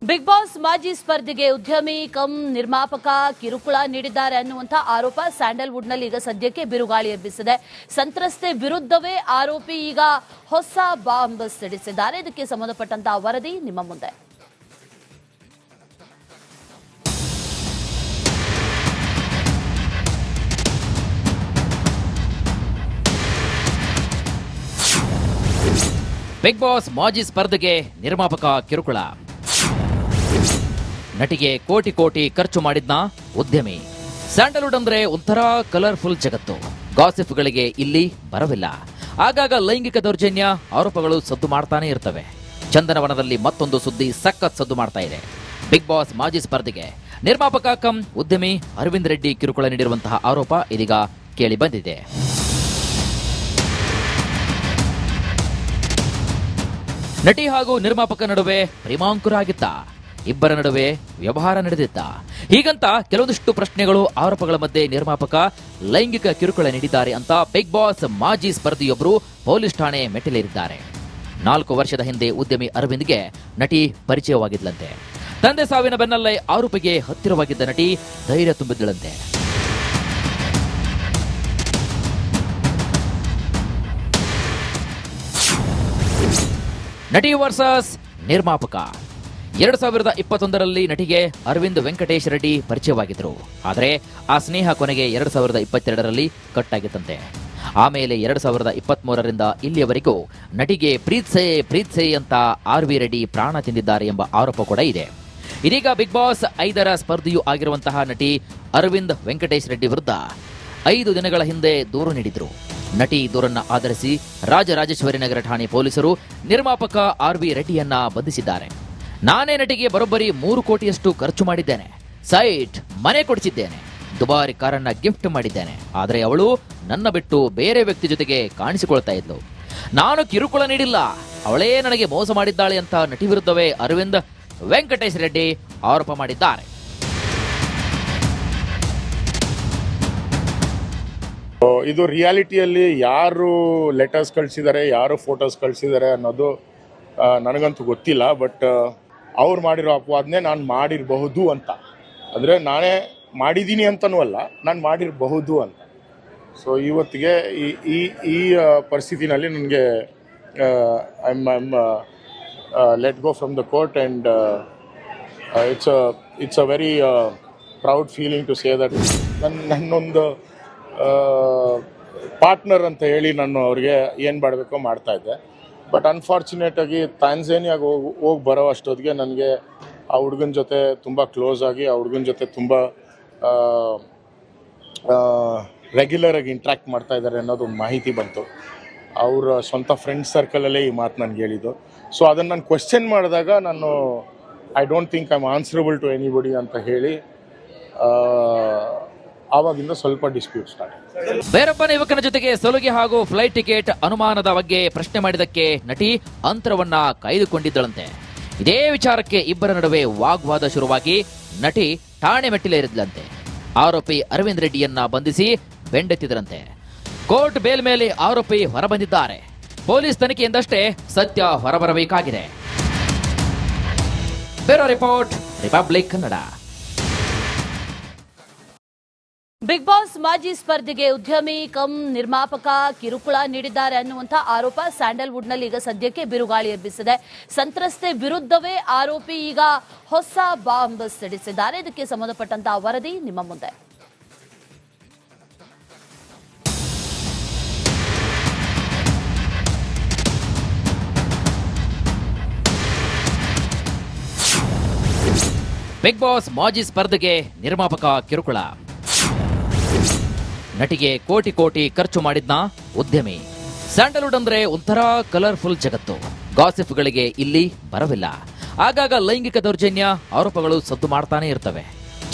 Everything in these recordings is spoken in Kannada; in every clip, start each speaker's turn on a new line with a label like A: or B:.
A: ಬಿಗ್ ಬಾಸ್ ಮಾಜಿ ಸ್ಪರ್ಧಿಗೆ ಉದ್ಯಮಿ ಕಮ್ ನಿರ್ಮಾಪಕ ಕಿರುಕುಳ ನೀಡಿದ್ದಾರೆ ಅನ್ನುವಂಥ ಆರೋಪ ಸ್ಯಾಂಡಲ್ವುಡ್ನಲ್ಲಿ ಈಗ ಸದ್ಯಕ್ಕೆ ಬಿರುಗಾಳಿ ಎಬ್ಬಿಸಿದೆ. ಸಂತ್ರಸ್ತೆ ವಿರುದ್ಧವೇ ಆರೋಪಿ ಈಗ ಹೊಸ ಬಾಂಬ್ ಸಿಡಿಸಿದ್ದಾರೆ. ಇದಕ್ಕೆ ಸಂಬಂಧಪಟ್ಟಂತಹ ವರದಿ ನಿಮ್ಮ ಮುಂದೆ.
B: ಬಿಗ್ ಬಾಸ್ ಮಾಜಿ ಸ್ಪರ್ಧೆಗೆ ನಿರ್ಮಾಪಕ ಕಿರುಕುಳ. ನಟಿಗೆ ಕೋಟಿ ಕೋಟಿ ಖರ್ಚು ಮಾಡಿದ್ನ ಉದ್ಯಮಿ. ಸ್ಯಾಂಡಲ್ವುಡ್ ಅಂದ್ರೆ ಒಂಥರ ಕಲರ್ಫುಲ್ ಜಗತ್ತು. ಗಾಸಿಫ್ಗಳಿಗೆ ಇಲ್ಲಿ ಬರವಿಲ್ಲ. ಆಗಾಗ ಲೈಂಗಿಕ ದೌರ್ಜನ್ಯ ಆರೋಪಗಳು ಸದ್ದು ಮಾಡ್ತಾನೆ ಇರ್ತವೆ. ಚಂದನವನದಲ್ಲಿ ಮತ್ತೊಂದು ಸುದ್ದಿ ಸಖತ್ ಸದ್ದು ಮಾಡ್ತಾ ಇದೆ. ಬಿಗ್ ಬಾಸ್ ಮಾಜಿ ಸ್ಪರ್ಧೆಗೆ ನಿರ್ಮಾಪಕ ಕಮ್ ಉದ್ಯಮಿ ಅರವಿಂದ್ ರೆಡ್ಡಿ ಕಿರುಕುಳ ನೀಡಿರುವಂತಹ ಆರೋಪ ಇದೀಗ ಕೇಳಿ ಬಂದಿದೆ. ನಟಿ ಹಾಗೂ ನಿರ್ಮಾಪಕ ನಡುವೆ ಪ್ರೇಮಾಂಕುರ ಆಗಿತ್ತ. ಇಬ್ಬರ ನಡುವೆ ವ್ಯವಹಾರ ನಡೆದಿತ್ತ. ಹೀಗಂತ ಕೆಲವೊಂದಿಷ್ಟು ಪ್ರಶ್ನೆಗಳು, ಆರೋಪಗಳ ಮಧ್ಯೆ ನಿರ್ಮಾಪಕ ಲೈಂಗಿಕ ಕಿರುಕುಳ ನೀಡಿದ್ದಾರೆ ಅಂತ ಬಿಗ್ ಬಾಸ್ ಮಾಜಿ ಸ್ಪರ್ಧಿಯೊಬ್ಬರು ಪೊಲೀಸ್ ಠಾಣೆ ಮೆಟ್ಟಿಲೇರಿದ್ದಾರೆ. 4 ವರ್ಷದ ಹಿಂದೆ ಉದ್ಯಮಿ ಅರವಿಂದ್ಗೆ ನಟಿ ಪರಿಚಯವಾಗಿದ್ಲಂತೆ. ತಂದೆ ಸಾವಿನ ಬೆನ್ನಲ್ಲೇ ಆರೋಪಿಗೆ ಹತ್ತಿರವಾಗಿದ್ದ ನಟಿ ಧೈರ್ಯ ತುಂಬಿದ್ದಳಂತೆ. ನಟಿ ವರ್ಸಸ್ ನಿರ್ಮಾಪಕ. 2021ರಲ್ಲಿ ನಟಿಗೆ ಅರವಿಂದ್ ವೆಂಕಟೇಶ್ ರೆಡ್ಡಿ ಪರಿಚಯವಾಗಿದ್ರು. ಆದರೆ ಆ ಸ್ನೇಹ ಕೊನೆಗೆ 2022ರಲ್ಲಿ ಕಟ್ಟಾಗಿತ್ತಂತೆ. ಆಮೇಲೆ 2023ರಿಂದ ಇಲ್ಲಿಯವರೆಗೂ ನಟಿಗೆ ಪ್ರೀತ್ಸೆ ಅಂತ ಆರ್.ವಿ. ರೆಡ್ಡಿ ಪ್ರಾಣ ತಿಂದಿದ್ದಾರೆ ಎಂಬ ಆರೋಪ ಕೂಡ ಇದೆ. ಇದೀಗ ಬಿಗ್ ಬಾಸ್ 5ರ ಸ್ಪರ್ಧಿಯೂ ಆಗಿರುವಂತಹ ನಟಿ ಅರವಿಂದ್ ವೆಂಕಟೇಶ್ ರೆಡ್ಡಿ ವಿರುದ್ಧ 5 ದಿನಗಳ ಹಿಂದೆ ದೂರು ನೀಡಿದ್ರು. ನಟಿ ದೂರನ್ನ ಆಧರಿಸಿ ರಾಜರಾಜೇಶ್ವರಿ ನಗರ ಠಾಣೆ ಪೊಲೀಸರು ನಿರ್ಮಾಪಕ ಆರ್.ವಿ. ರೆಡ್ಡಿಯನ್ನ ಬಂಧಿಸಿದ್ದಾರೆ. ನಾನೇ ನಟಿಗೆ ಬರೋಬ್ಬರಿ 3 ಕೋಟಿಯಷ್ಟು ಖರ್ಚು ಮಾಡಿದ್ದೇನೆ. ಸೈಟ್, ಮನೆ ಕೊಡಿಸಿದ್ದೇನೆ. ದುಬಾರಿ ಕಾರನ್ನ ಗಿಫ್ಟ್ ಮಾಡಿದ್ದೇನೆ. ಆದರೆ ಅವಳು ನನ್ನ ಬಿಟ್ಟು ಬೇರೆ ವ್ಯಕ್ತಿ ಜೊತೆಗೆ ಕಾಣಿಸಿಕೊಳ್ತಾ ಇದ್ಲು. ನಾನು ಕಿರುಕುಳ ನೀಡಿಲ್ಲ, ಅವಳೇ ನನಗೆ ಮೋಸ ಮಾಡಿದ್ದಾಳೆ ಅಂತ ನಟಿ ವಿರುದ್ಧವೇ ಅರವಿಂದ್ ವೆಂಕಟೇಶ್ ರೆಡ್ಡಿ ಆರೋಪ ಮಾಡಿದ್ದಾರೆ.
C: ಇದು ರಿಯಾಲಿಟಿಯಲ್ಲಿ ಯಾರು ಲೆಟರ್ಸ್ ಕಳಿಸಿದ್ದಾರೆ, ಯಾರು ಫೋಟೋಸ್ ಕಳಿಸಿದ್ದಾರೆ ಅನ್ನೋದು ನನಗಂತೂ ಗೊತ್ತಿಲ್ಲ. ಬಟ್ ಅವ್ರು ಮಾಡಿರೋ ಅಪವಾದನೆ ನಾನು ಮಾಡಿರಬಹುದು ಅಂತ, ಅಂದರೆ ನಾನೇ ಮಾಡಿದ್ದೀನಿ ಅಂತನೂ ಅಲ್ಲ, ನಾನು ಮಾಡಿರಬಹುದು ಅಂತ. ಸೊ ಇವತ್ತಿಗೆ ಈ ಪರಿಸ್ಥಿತಿನಲ್ಲಿ ನನಗೆ I am let go from the court and it's a very proud feeling to say that ನನ್ನೊಂದು ಪಾರ್ಟ್ನರ್ ಅಂತ ಹೇಳಿ ನಾನು ಅವ್ರಿಗೆ ಏನು ಮಾಡಬೇಕೋ ಮಾಡ್ತಾ ಇದ್ದೆ. ಬಟ್ ಅನ್ಫಾರ್ಚುನೇಟಾಗಿ ತಾಂಜೇನಿಯಾಗೆ ಹೋಗಿ ಬರೋ ಅಷ್ಟೊತ್ತಿಗೆ ನನಗೆ ಆ ಹುಡುಗನ ಜೊತೆ ತುಂಬ ಕ್ಲೋಸ್ ಆಗಿ, ಆ ಹುಡುಗನ ಜೊತೆ ತುಂಬ ರೆಗ್ಯುಲರಾಗಿ ಇಂಟ್ರ್ಯಾಕ್ಟ್ ಮಾಡ್ತಾ ಇದ್ದಾರೆ ಅನ್ನೋದು ಒಂದು ಮಾಹಿತಿ ಬಂತು. ಅವರ ಸ್ವಂತ ಫ್ರೆಂಡ್ ಸರ್ಕಲಲ್ಲೇ ಈ ಮಾತು ನನಗೆ ಹೇಳಿದ್ದು. ಸೊ ಅದನ್ನು ನಾನು ಕ್ವೆಶ್ಚನ್ ಮಾಡಿದಾಗ ನಾನು I don't think I am answerable to anybody ಅಂತ ಹೇಳಿ ಆವಾಗಿಂದ ಸ್ವಲ್ಪ ಡಿಸ್ಪ್ಯೂಟ್ ಸ್ಟಾರ್ಟ್.
B: ಬೇರೊಬ್ಬನ ಯುವಕನ ಜೊತೆಗೆ ಸಲುಗೆ ಹಾಗೂ ಫ್ಲೈಟ್ ಟಿಕೆಟ್ ಅನುಮಾನದ ಬಗ್ಗೆ ಪ್ರಶ್ನೆ ಮಾಡಿದಕ್ಕೆ ನಟಿ ಅಂತರವನ್ನ ಕಾಯ್ದುಕೊಂಡಿದ್ದಳಂತೆ. ಇದೇ ವಿಚಾರಕ್ಕೆ ಇಬ್ಬರ ನಡುವೆ ವಾಗ್ವಾದ ಶುರುವಾಗಿ ನಟಿ ಠಾಣೆ ಮೆಟ್ಟಿಲೇರಿದ್ಲಂತೆ. ಆರೋಪಿ ಅರವಿಂದ್ ರೆಡ್ಡಿಯನ್ನ ಬಂಧಿಸಿ ಬೆಂಡೆತ್ತಿದ್ರಂತೆ. ಕೋರ್ಟ್ ಬೇಲ್ ಮೇಲೆ ಆರೋಪಿ ಹೊರಬಂದಿದ್ದಾರೆ. ಪೊಲೀಸ್ ತನಿಖೆಯಿಂದಷ್ಟೇ ಸತ್ಯ ಹೊರಬರಬೇಕಾಗಿದೆ. Bureau report, Republic Kannada.
A: Big boss ಮಾಜಿ ಸ್ಪರ್ಧಿಗೆ ಉದ್ಯಮಿ ಕಮ್ ನಿರ್ಮಾಪಕ ಕಿರುಕುಳ ನೀಡಿದ್ದಾರೆ ಅನ್ನುವಂಥ ಆರೋಪ ಸ್ಯಾಂಡಲ್ವುಡ್ನಲ್ಲಿ ಈಗ ಸದ್ಯಕ್ಕೆ ಬಿರುಗಾಳಿ ಎಬ್ಬಿಸಿದೆ. ಸಂತ್ರಸ್ತೆ ವಿರುದ್ಧವೇ ಆರೋಪಿ ಈಗ ಹೊಸ ಬಾಂಬ್ ಸಿಡಿಸಿದ್ದಾರೆ. ಇದಕ್ಕೆ ಸಂಬಂಧಪಟ್ಟಂತಹ ವರದಿ ನಿಮ್ಮ ಮುಂದೆ.
B: ಬಿಗ್ ಬಾಸ್ ಮಾಜಿ ಸ್ಪರ್ಧೆಗೆ ನಿರ್ಮಾಪಕ ಕಿರುಕುಳ. ನಟಿಗೆ ಕೋಟಿ ಕೋಟಿ ಖರ್ಚು ಮಾಡಿದ್ನ ಉದ್ಯಮಿ. ಸ್ಯಾಂಡಲ್ವುಡ್ ಅಂದ್ರೆ ಒಂಥರ ಕಲರ್ಫುಲ್ ಜಗತ್ತು. ಗಾಸಿಫ್ಗಳಿಗೆ ಇಲ್ಲಿ ಬರವಿಲ್ಲ. ಆಗಾಗ ಲೈಂಗಿಕ ದೌರ್ಜನ್ಯ ಆರೋಪಗಳು ಸದ್ದು ಮಾಡ್ತಾನೆ ಇರ್ತವೆ.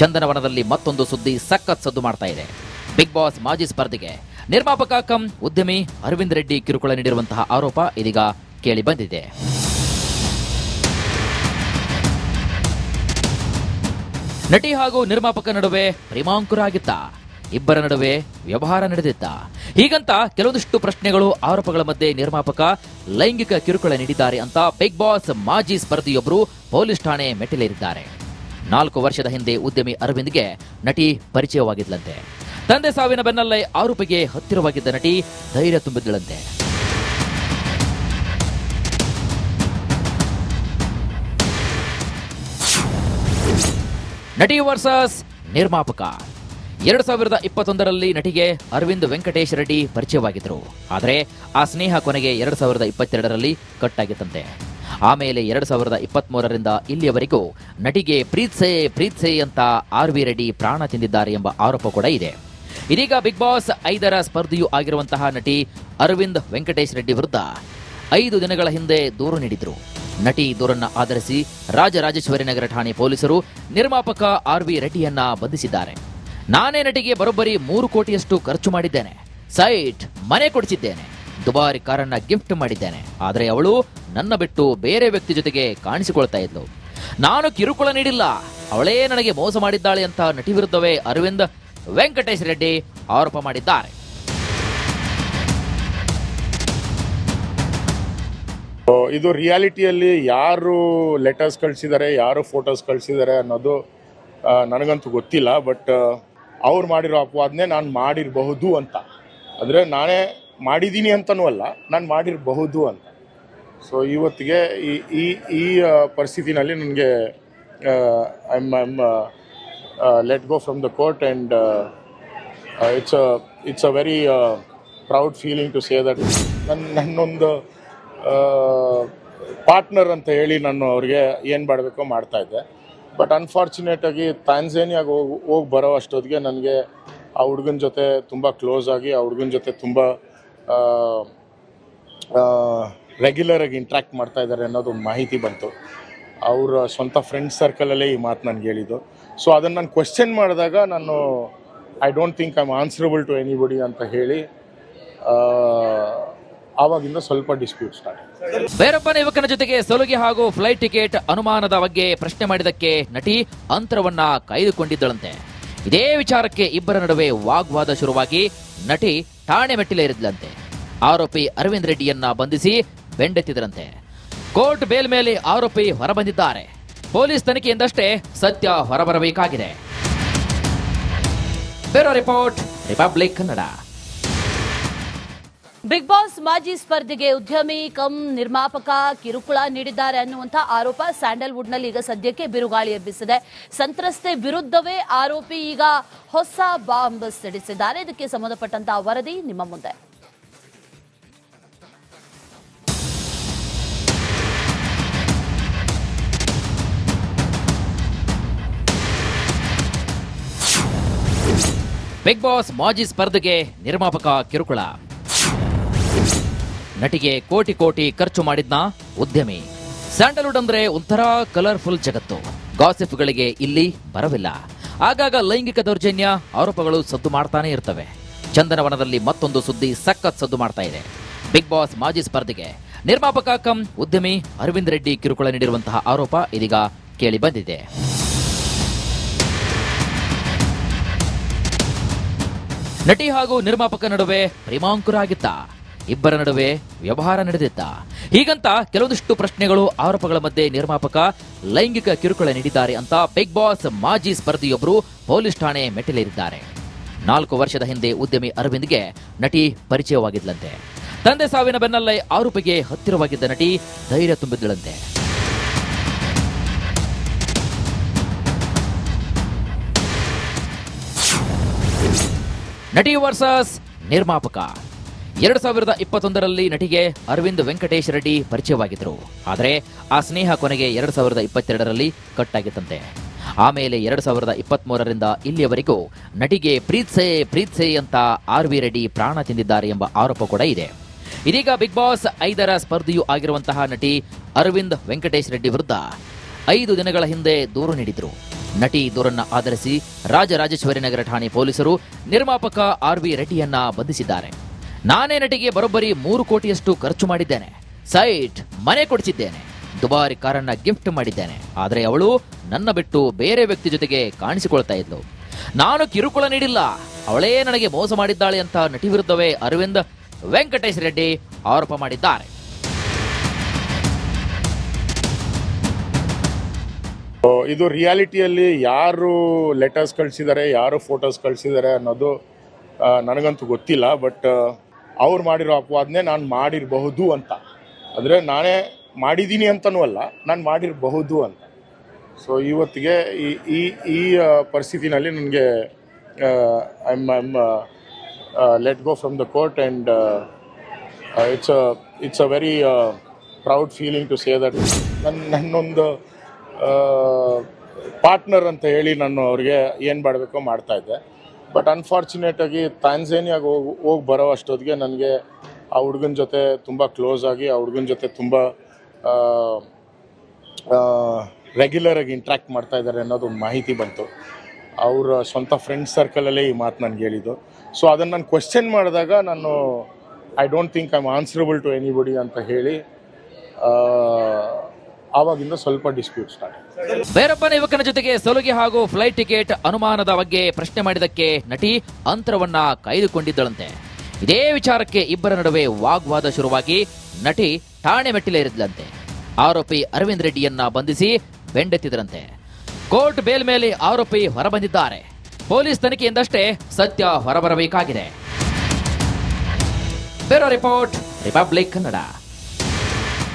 B: ಚಂದನವನದಲ್ಲಿ ಮತ್ತೊಂದು ಸುದ್ದಿ ಸಖತ್ ಸದ್ದು ಮಾಡ್ತಾ ಇದೆ. ಬಿಗ್ ಬಾಸ್ ಮಾಜಿ ಸ್ಪರ್ಧೆಗೆ ನಿರ್ಮಾಪಕ ಕಮ್ ಉದ್ಯಮಿ ಅರವಿಂದ್ ರೆಡ್ಡಿ ಕಿರುಕುಳ ನೀಡಿರುವಂತಹ ಆರೋಪ ಇದೀಗ ಕೇಳಿ ಬಂದಿದೆ. ನಟಿ ಹಾಗೂ ನಿರ್ಮಾಪಕ ನಡುವೆ ಪ್ರೇಮಾಂಕುರ ಆಗಿತ್ತ. ಇಬ್ಬರ ನಡುವೆ ವ್ಯವಹಾರ ನಡೆದಿತ್ತ? ಹೀಗಂತ ಕೆಲವೊಂದಿಷ್ಟು ಪ್ರಶ್ನೆಗಳು, ಆರೋಪಗಳ ಮಧ್ಯೆ ನಿರ್ಮಾಪಕ ಲೈಂಗಿಕ ಕಿರುಕುಳ ನೀಡಿದ್ದಾರೆ ಅಂತ ಬಿಗ್ ಬಾಸ್ ಮಾಜಿ ಸ್ಪರ್ಧಿಯೊಬ್ಬರು ಪೊಲೀಸ್ ಠಾಣೆ ಮೆಟ್ಟಿಲೇರಿದ್ದಾರೆ. 4 ವರ್ಷದ ಹಿಂದೆ ಉದ್ಯಮಿ ಅರವಿಂದ್ಗೆ ನಟಿ ಪರಿಚಯವಾಗಿದ್ಲಂತೆ. ತಂದೆ ಸಾವಿನ ಬೆನ್ನಲ್ಲೇ ಆರೋಪಿಗೆ ಹತ್ತಿರವಾಗಿದ್ದ ನಟಿ ಧೈರ್ಯ ತುಂಬಿದ್ದಳಂತೆ. ನಟಿ ವರ್ಸಸ್ ನಿರ್ಮಾಪಕ. 2021ರಲ್ಲಿ ನಟಿಗೆ ಅರವಿಂದ್ ವೆಂಕಟೇಶ್ ರೆಡ್ಡಿ ಪರಿಚಯವಾಗಿದ್ರು. ಆದರೆ ಆ ಸ್ನೇಹ ಕೊನೆಗೆ 2022ರಲ್ಲಿ ಕಟ್ಟಾಗಿತ್ತಂತೆ. ಆಮೇಲೆ 2023ರಿಂದ ಇಲ್ಲಿಯವರೆಗೂ ನಟಿಗೆ ಪ್ರೀತ್ಸೆ ಅಂತ RV ರೆಡ್ಡಿ ಪ್ರಾಣ ತಿಂದಿದ್ದಾರೆ ಎಂಬ ಆರೋಪ ಕೂಡ ಇದೆ. ಇದೀಗ ಬಿಗ್ ಬಾಸ್ 5ರ ಸ್ಪರ್ಧಿಯೂ ಆಗಿರುವಂತಹ ನಟಿ ಅರವಿಂದ್ ವೆಂಕಟೇಶ್ ರೆಡ್ಡಿ ವಿರುದ್ಧ 5 ದಿನಗಳ ಹಿಂದೆ ದೂರು ನೀಡಿದ್ರು. ನಟಿ ದೂರನ್ನ ಆಧರಿಸಿ ರಾಜರಾಜೇಶ್ವರಿ ನಗರ ಠಾಣೆ ಪೊಲೀಸರು ನಿರ್ಮಾಪಕ RV ರೆಡ್ಡಿಯನ್ನ ಬಂಧಿಸಿದ್ದಾರೆ. ನಾನೇ ನಟಿಗೆ ಬರೋಬ್ಬರಿ 3 ಕೋಟಿಯಷ್ಟು ಖರ್ಚು ಮಾಡಿದ್ದೇನೆ, ಸೈಟ್, ಮನೆ ಕೊಡಿಸಿದ್ದೇನೆ, ದುಬಾರಿ ಕಾರನ್ನ ಗಿಫ್ಟ್ ಮಾಡಿದ್ದೇನೆ. ಆದರೆ ಅವಳು ನನ್ನ ಬಿಟ್ಟು ಬೇರೆ ವ್ಯಕ್ತಿ ಜೊತೆಗೆ ಕಾಣಿಸಿಕೊಳ್ತಾ ಇದ್ಲು. ನಾನು ಕಿರುಕುಳ ನೀಡಿಲ್ಲ, ಅವಳೇ ನನಗೆ ಮೋಸ ಮಾಡಿದ್ದಾಳೆ ಅಂತ ನಟಿ ವಿರುದ್ಧವೇ ಅರವಿಂದ್ ವೆಂಕಟೇಶ್ ರೆಡ್ಡಿ ಆರೋಪ ಮಾಡಿದ್ದಾರೆ.
C: ಇದು ರಿಯಾಲಿಟಿಯಲ್ಲಿ ಯಾರು ಲೆಟರ್ಸ್ ಕಳಿಸಿದ್ದಾರೆ, ಯಾರು ಫೋಟೋಸ್ ಕಳಿಸಿದ್ದಾರೆ ಅನ್ನೋದು ನನಗಂತೂ ಗೊತ್ತಿಲ್ಲ. ಬಟ್ ಅವ್ರು ಮಾಡಿರೋ ಅಪವಾದನೆ ನಾನು ಮಾಡಿರಬಹುದು ಅಂತ, ಅಂದರೆ ನಾನೇ ಮಾಡಿದ್ದೀನಿ ಅಂತನೂ ಅಲ್ಲ, ನಾನು ಮಾಡಿರಬಹುದು ಅಂತ. ಸೊ ಇವತ್ತಿಗೆ ಈ ಪರಿಸ್ಥಿತಿನಲ್ಲಿ ನನಗೆ I am let go from the court and it's a very proud feeling to say that ನನ್ನೊಂದು ಪಾರ್ಟ್ನರ್ ಅಂತ ಹೇಳಿ ನಾನು ಅವ್ರಿಗೆ ಏನು ಮಾಡಬೇಕೋ ಮಾಡ್ತಾಯಿದ್ದೆ. ಬಟ್ ಅನ್ಫಾರ್ಚುನೇಟಾಗಿ ತಾಂಜೇನಿಯಾಗೆ ಹೋಗಿ ಬರೋ ಅಷ್ಟೊತ್ತಿಗೆ ನನಗೆ ಆ ಹುಡುಗನ ಜೊತೆ ತುಂಬ ಕ್ಲೋಸ್ ಆಗಿ ಆ ಹುಡುಗನ ಜೊತೆ ತುಂಬ ರೆಗ್ಯುಲರಾಗಿ ಇಂಟ್ರ್ಯಾಕ್ಟ್ ಮಾಡ್ತಾ ಇದ್ದಾರೆ ಅನ್ನೋದು ಒಂದು ಮಾಹಿತಿ ಬಂತು. ಅವರ ಸ್ವಂತ ಫ್ರೆಂಡ್ ಸರ್ಕಲಲ್ಲೇ ಈ ಮಾತು ನನಗೆ ಹೇಳಿದ್ದು. ಸೊ ಅದನ್ನು ನಾನು ಕ್ವೆಶ್ಚನ್ ಮಾಡಿದಾಗ ನಾನು I don't think I am answerable to anybody ಅಂತ ಹೇಳಿ ಆವಾಗಿಂದ ಸ್ವಲ್ಪ ಡಿಸ್ಪ್ಯೂಟ್ ಸ್ಟಾರ್ಟ್.
B: ಬೇರೊಬ್ಬನ ಯುವಕನ ಜೊತೆಗೆ ಸಲುಗೆ ಹಾಗೂ ಫ್ಲೈಟ್ ಟಿಕೆಟ್ ಅನುಮಾನದ ಬಗ್ಗೆ ಪ್ರಶ್ನೆ ಮಾಡಿದಕ್ಕೆ ನಟಿ ಅಂತರವನ್ನ ಕಾಯ್ದುಕೊಂಡಿದ್ದಳಂತೆ. ಇದೇ ವಿಚಾರಕ್ಕೆ ಇಬ್ಬರ ನಡುವೆ ವಾಗ್ವಾದ ಶುರುವಾಗಿ ನಟಿ ಠಾಣೆ ಮೆಟ್ಟಿಲೇರಿದ್ಲಂತೆ. ಆರೋಪಿ ಅರವಿಂದ್ ರೆಡ್ಡಿಯನ್ನ ಬಂಧಿಸಿ ಬೆಂಡೆತ್ತಿದ್ರಂತೆ. ಕೋರ್ಟ್ ಬೇಲ್ ಮೇಲೆ ಆರೋಪಿ ಹೊರಬಂದಿದ್ದಾರೆ. ಪೊಲೀಸ್ ತನಿಖೆಯಿಂದಷ್ಟೇ ಸತ್ಯ ಹೊರಬರಬೇಕಾಗಿದೆ. Bureau report, Republic Kannada.
A: Big boss ಮಾಜಿ ಸ್ಪರ್ಧಿಗೆ ಉದ್ಯಮಿ ಕಮ್ ನಿರ್ಮಾಪಕ ಕಿರುಕುಳ ನೀಡಿದ್ದಾರೆ ಅನ್ನುವಂಥ ಆರೋಪ ಸ್ಯಾಂಡಲ್ವುಡ್ನಲ್ಲಿ ಈಗ ಸದ್ಯಕ್ಕೆ ಬಿರುಗಾಳಿ ಎಬ್ಬಿಸಿದೆ. ಸಂತ್ರಸ್ತೆ ವಿರುದ್ಧವೇ ಆರೋಪಿ ಈಗ ಹೊಸ ಬಾಂಬ್ ಸಿಡಿಸಿದ್ದಾರೆ. ಇದಕ್ಕೆ ಸಂಬಂಧಪಟ್ಟಂತಹ ವರದಿ ನಿಮ್ಮ ಮುಂದೆ.
B: ಬಿಗ್ ಬಾಸ್ ಮಾಜಿ ಸ್ಪರ್ಧೆಗೆ ನಿರ್ಮಾಪಕ ಕಿರುಕುಳ. ನಟಿಗೆ ಕೋಟಿ ಖರ್ಚು ಮಾಡಿದ್ನ ಉದ್ಯಮಿ. ಸ್ಯಾಂಡಲ್ವುಡ್ ಅಂದ್ರೆ ಒಂಥರ ಕಲರ್ಫುಲ್ ಜಗತ್ತು. ಗಾಸಿಪ್ಗಳಿಗೆ ಇಲ್ಲಿ ಬರವಿಲ್ಲ. ಆಗಾಗ ಲೈಂಗಿಕ ದೌರ್ಜನ್ಯ ಆರೋಪಗಳು ಸದ್ದು ಮಾಡ್ತಾನೆ ಇರ್ತವೆ. ಚಂದನವನದಲ್ಲಿ ಮತ್ತೊಂದು ಸುದ್ದಿ ಸಖತ್ ಸದ್ದು ಮಾಡ್ತಾ ಇದೆ. ಬಿಗ್ ಬಾಸ್ ಮಾಜಿ ಸ್ಪರ್ಧೆಗೆ ನಿರ್ಮಾಪಕ ಕಮ್ ಉದ್ಯಮಿ ಅರವಿಂದ್ ರೆಡ್ಡಿ ಕಿರುಕುಳ ನೀಡಿರುವಂತಹ ಆರೋಪ ಇದೀಗ ಕೇಳಿ ಬಂದಿದೆ. ನಟಿ ಹಾಗೂ ನಿರ್ಮಾಪಕ ನಡುವೆ ಪ್ರೇಮಾಂಕುರ ಆಗಿತ್ತ? ಇಬ್ಬರ ನಡುವೆ ವ್ಯವಹಾರ ನಡೆದಿತ್ತ? ಹೀಗಂತ ಕೆಲವೊಂದಿಷ್ಟು ಪ್ರಶ್ನೆಗಳು, ಆರೋಪಗಳ ಮಧ್ಯೆ ನಿರ್ಮಾಪಕ ಲೈಂಗಿಕ ಕಿರುಕುಳ ನೀಡಿದ್ದಾರೆ ಅಂತ ಬಿಗ್ ಬಾಸ್ ಮಾಜಿ ಸ್ಪರ್ಧಿಯೊಬ್ಬರು ಪೊಲೀಸ್ ಠಾಣೆ ಮೆಟ್ಟಿಲೇರಿದ್ದಾರೆ. 4 ವರ್ಷದ ಹಿಂದೆ ಉದ್ಯಮಿ ಅರವಿಂದ್ಗೆ ನಟಿ ಪರಿಚಯವಾಗಿದ್ಲಂತೆ. ತಂದೆ ಸಾವಿನ ಬೆನ್ನಲ್ಲೇ ಆರೋಪಿಗೆ ಹತ್ತಿರವಾಗಿದ್ದ ನಟಿ ಧೈರ್ಯ ತುಂಬಿದ್ದಳಂತೆ. ನಟಿ ವರ್ಸಸ್ ನಿರ್ಮಾಪಕ. 2021ರಲ್ಲಿ ನಟಿಗೆ ಅರವಿಂದ್ ವೆಂಕಟೇಶ್ ರೆಡ್ಡಿ ಪರಿಚಯವಾಗಿದ್ರು. ಆದರೆ ಆ ಸ್ನೇಹ ಕೊನೆಗೆ 2022ರಲ್ಲಿ ಕಟ್ಟಾಗಿತ್ತಂತೆ. ಆಮೇಲೆ 2023ರಿಂದ ಇಲ್ಲಿಯವರೆಗೂ ನಟಿಗೆ ಪ್ರೀತ್ಸೆ ಅಂತ RV ರೆಡ್ಡಿ ಪ್ರಾಣ ತಿಂದಿದ್ದಾರೆ ಎಂಬ ಆರೋಪ ಕೂಡ ಇದೆ. ಇದೀಗ ಬಿಗ್ ಬಾಸ್ 5ರ ಸ್ಪರ್ಧಿಯೂ ಆಗಿರುವಂತಹ ನಟಿ ಅರವಿಂದ್ ವೆಂಕಟೇಶ್ ರೆಡ್ಡಿ ವಿರುದ್ಧ 5 ದಿನಗಳ ಹಿಂದೆ ದೂರು ನೀಡಿದ್ರು. ನಟಿ ದೂರನ್ನ ಆಧರಿಸಿ ರಾಜರಾಜೇಶ್ವರಿ ನಗರ ಠಾಣೆ ಪೊಲೀಸರು ನಿರ್ಮಾಪಕ RV ರೆಡ್ಡಿಯನ್ನ ಬಂಧಿಸಿದ್ದಾರೆ. ನಾನೇ ನಟಿಗೆ ಬರೋಬ್ಬರಿ 3 ಕೋಟಿಯಷ್ಟು ಖರ್ಚು ಮಾಡಿದ್ದೇನೆ, ಸೈಟ್, ಮನೆ ಕೊಡಿಸಿದ್ದೇನೆ, ದುಬಾರಿ ಕಾರನ್ನ ಗಿಫ್ಟ್ ಮಾಡಿದ್ದೇನೆ. ಆದರೆ ಅವಳು ನನ್ನ ಬಿಟ್ಟು ಬೇರೆ ವ್ಯಕ್ತಿ ಜೊತೆಗೆ ಕಾಣಿಸಿಕೊಳ್ತಾ ಇದ್ಲು. ನಾನು ಕಿರುಕುಳ ನೀಡಿಲ್ಲ, ಅವಳೇ ನನಗೆ ಮೋಸ ಮಾಡಿದ್ದಾಳೆ ಅಂತ ನಟಿ ವಿರುದ್ಧವೇ ಅರವಿಂದ್ ವೆಂಕಟೇಶ್ ರೆಡ್ಡಿ ಆರೋಪ ಮಾಡಿದ್ದಾರೆ.
C: ಇದು ರಿಯಾಲಿಟಿಯಲ್ಲಿ ಯಾರು ಲೆಟರ್ಸ್ ಕಳಿಸಿದ್ದಾರೆ, ಯಾರು ಫೋಟೋಸ್ ಕಳಿಸಿದ್ದಾರೆ ಅನ್ನೋದು ನನಗಂತೂ ಗೊತ್ತಿಲ್ಲ. ಬಟ್ ಅವ್ರು ಮಾಡಿರೋ ಅಪವಾದನೆ ನಾನು ಮಾಡಿರಬಹುದು ಅಂತ, ಅಂದರೆ ನಾನೇ ಮಾಡಿದ್ದೀನಿ ಅಂತನೂ ಅಲ್ಲ, ನಾನು ಮಾಡಿರಬಹುದು ಅಂತ. ಸೊ ಇವತ್ತಿಗೆ ಈ ಪರಿಸ್ಥಿತಿನಲ್ಲಿ ನನಗೆ I am let go from the court and it's a very proud feeling to say that ನನ್ನೊಂದು ಪಾರ್ಟ್ನರ್ ಅಂತ ಹೇಳಿ ನಾನು ಅವ್ರಿಗೆ ಏನು ಮಾಡಬೇಕೋ ಮಾಡ್ತಾಯಿದ್ದೆ. ಬಟ್ ಅನ್ಫಾರ್ಚುನೇಟಾಗಿ ತಾಂಜೇನಿಯಾಗೆ ಹೋಗಿ ಬರೋ ಅಷ್ಟೊತ್ತಿಗೆ ನನಗೆ ಆ ಹುಡುಗನ ಜೊತೆ ತುಂಬ ಕ್ಲೋಸ್ ಆಗಿ ಆ ಹುಡುಗನ ಜೊತೆ ತುಂಬ ರೆಗ್ಯುಲರಾಗಿ ಇಂಟ್ರ್ಯಾಕ್ಟ್ ಮಾಡ್ತಾ ಇದ್ದಾರೆ ಅನ್ನೋದು ಒಂದು ಮಾಹಿತಿ ಬಂತು. ಅವರ ಸ್ವಂತ ಫ್ರೆಂಡ್ ಸರ್ಕಲಲ್ಲೇ ಈ ಮಾತು ನನಗೆ ಹೇಳಿದ್ದು. ಸೊ ಅದನ್ನು ನಾನು ಕ್ವೆಶ್ಚನ್ ಮಾಡಿದಾಗ ನಾನು I don't think I am answerable to anybody ಅಂತ ಹೇಳಿ ಆವಾಗಿಂದ ಸ್ವಲ್ಪ ಡಿಸ್ಪ್ಯೂಟ್ ಸ್ಟಾರ್ಟ್.
B: ಬೇರೊಬ್ಬನ ಯುವಕನ ಜೊತೆಗೆ ಸಲುಗೆ ಹಾಗೂ ಫ್ಲೈಟ್ ಟಿಕೆಟ್ ಅನುಮಾನದ ಬಗ್ಗೆ ಪ್ರಶ್ನೆ ಮಾಡಿದಕ್ಕೆ ನಟಿ ಅಂತರವನ್ನ ಕಾಯ್ದುಕೊಂಡಿದ್ದಳಂತೆ. ಇದೇ ವಿಚಾರಕ್ಕೆ ಇಬ್ಬರ ನಡುವೆ ವಾಗ್ವಾದ ಶುರುವಾಗಿ ನಟಿ ಠಾಣೆ ಮೆಟ್ಟಿಲೇರಿದ್ಲಂತೆ. ಆರೋಪಿ ಅರವಿಂದ್ ರೆಡ್ಡಿಯನ್ನ ಬಂಧಿಸಿ ಬೆಂಡೆತ್ತಿದ್ರಂತೆ. ಕೋರ್ಟ್ ಬೇಲ್ ಮೇಲೆ ಆರೋಪಿ ಹೊರಬಂದಿದ್ದಾರೆ. ಪೊಲೀಸ್ ತನಿಖೆಯಿಂದಷ್ಟೇ ಸತ್ಯ ಹೊರಬರಬೇಕಾಗಿದೆ. Bureau report, Republic Kannada.